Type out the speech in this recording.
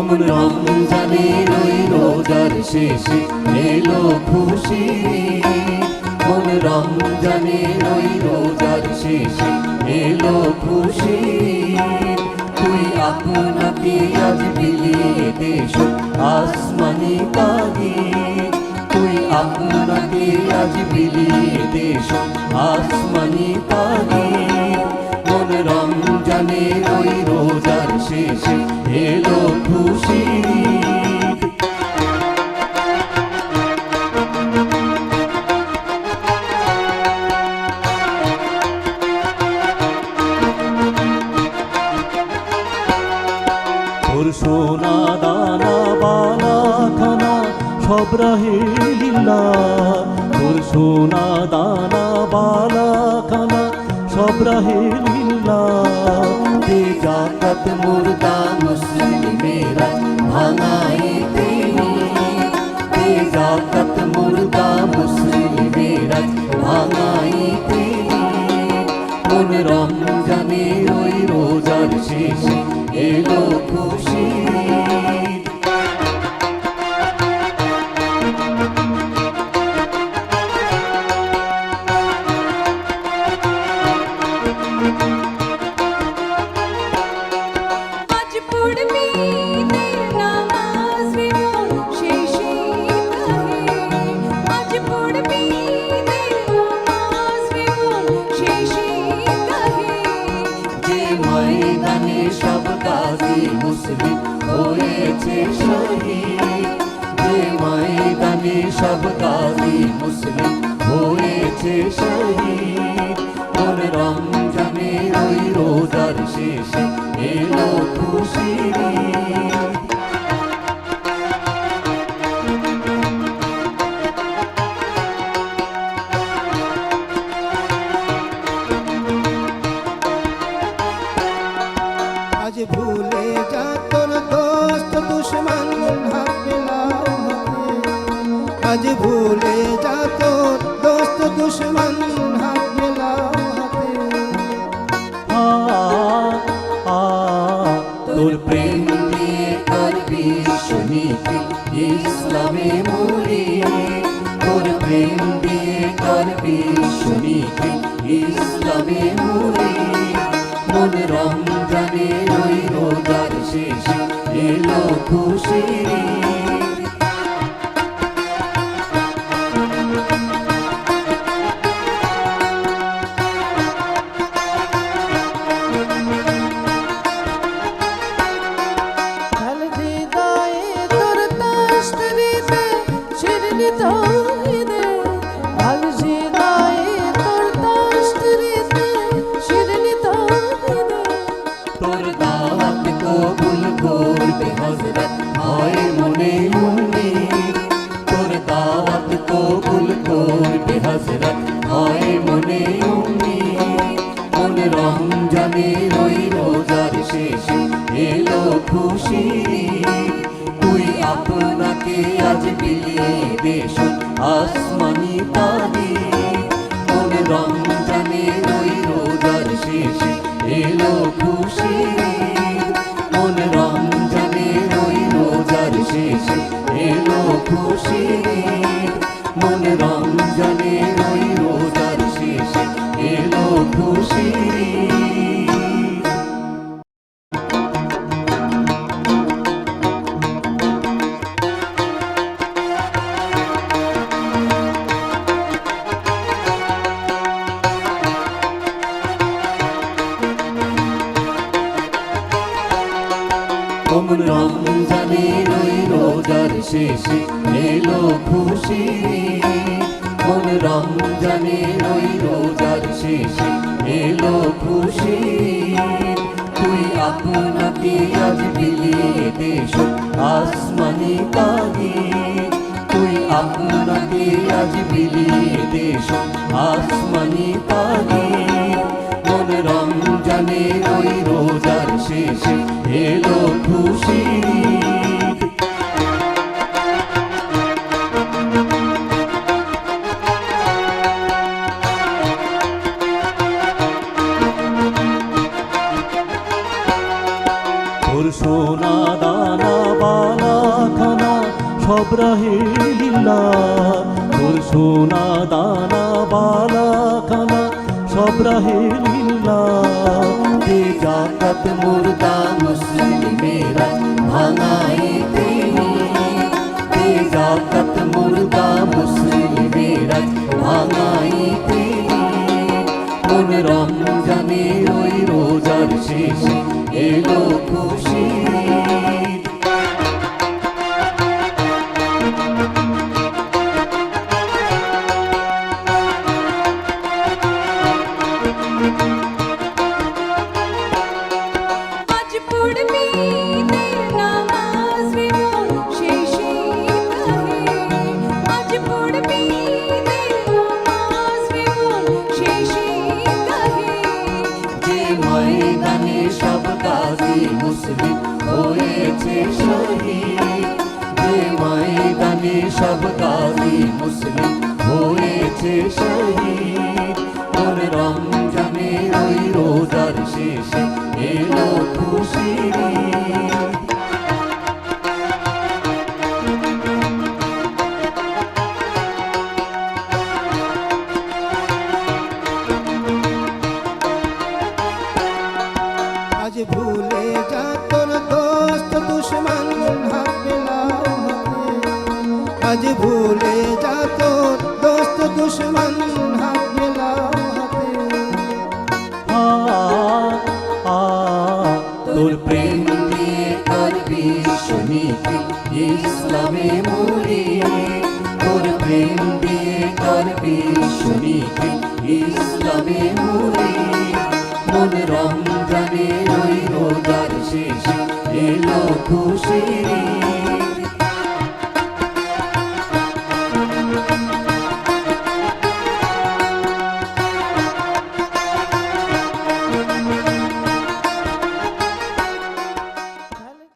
অমন রমজানের ওই রোজার শেষে এলো খুশির ঈদ। অমন রমজানের ওই রোজার শেষে এলো খুশির ঈদ। তুই আপনাকে আজ বিলিয়ে দেশ আসমানি তাগিদ। তুই আপনাকে আজ বিলিয়ে দেশ আসমানি তাগিদ। মন রমজানের ওই রোজার শেষে এলো খুশির ঈদ। তোর সোনা দানা বালা খানা সব রাহে লিল্লাহ। তোর সোনা দানা বালা খানা সব রাহে লিল্লাহ। দে জাকাত মুর্দা মুসলিমেরা ভাঙাইতে ঈদ। দে জাকাত মুর্দা মুসলিমেরা ভাঙাইতে ঈদ। মন রমজানের ওই রোজার শেষে এলো খুশির ঈদ। আজ পড়বি ঈদের নামাজ রে মন শেষে কাহে। আজ পড়বি ঈদের নামাজ রে মন শেষে কাহে। যে ময়দানে সব গাজী মুসলিম হয়েছে শহীদ। যে ময়দানে সব গাজী মুসলিম হয়েছে শহীদ। তোর রমজানের ওই রোজার শেষে এলো খুশির ঈদ। আজ ভুলে যা তোর দোস্ত দুশ্মন হাত মিলাও হাতে। আজ ভুলে যা তোর দোস্ত দুশ্মন হাত মিলাও হাতে। তোর প্রেম দিয়ে করবি শুনিতে ইসলামে মুড়ি। তোর প্রেম দিয়ে করবি শুনিতে ইসলামে মুড়ি। মন রমজানের ওই রোজার শেষে এলো খুশির ঈদ। ঢাল হৃদয়ে তোর তাশরিতে শিরনি তৌহিদে। ঢাল হৃদয়ে তোর তাশরিতে শিরনি তৌহিদে। তোর দাওয়াত কবুল করবে হযরত হয় মনে উম্মীদ। তোর দাওয়াত কবুল করবে হযরত হয় মনে উম্মীদ। মন রমজানের ওই রোজার শেষে এলো খুশির ঈদ। তুই আপনাকে আজ বিলিয়ে দেশ আসমানি তাগিদ। মন রমজানের ওই রোজার শেষে এলো খুশির ঈদ। মন রমজানের ওই রোজার শেষে এলো খুশির ঈদ। মন রমজানের ওই রোজার শেষে এলো খুশির ঈদ। অমন রমজানের ওই রোজার শেষে এলো খুশির ঈদ। মন রমজানের ওই রোজার শেষে এলো খুশির ঈদ। তুই আপনাকে আজ বিলিয়ে দেশ আসমানি তাগিদ। তুই আপনাকে আজ বিলিয়ে দেশ আসমানি তাগিদ। মন রমজানের ওই রোজার শেষে এলো খুশির ঈদ। তোর তোর সোনা দানা বালা খানা সব রাহে লীলা, তোর সোনা দানা বালা খানা সব রাহে লীলা। দে জাকাত মুর্দা মুসলিমেরা ভাঙাইতে নিয়ে, দে জাকাত মুর্দা মুসলিমেরা ভাঙাইতে নিয়ে। কোন রমজানের ওই রোজার শেষে এলো খুশির ঈদ। আজ পড়বি ঈদের নামাজ রে মন শেষে কাহে, আজ পড়বি ঈদের নামাজ রে মন শেষে কাহে। যে ময়দানে সব গাজী মুসলিম হয়েছে শহীদ, যে ময়দানে সব গাজী মুসলিম হয়েছে শহীদ। কোন রমজানের ওই রোজার শেষে এলো খুশির ঈদ। আজ ভুলে যা তোর দোস্ত দুশ্মন হাত মেলাও হাতে, আজ ভুলে যা তোর দোস্ত দুশ্মন হাত মেলাও হাতে। তোর প্রেম দিয়ে করবি শুনিতে ইসলামে মুড়ি, তোর প্রেম দিয়ে করবি শুনিতে ইসলামে মুড়ি। মন রমজানের ওই রোজার শেষে এলো খুশির ঈদ।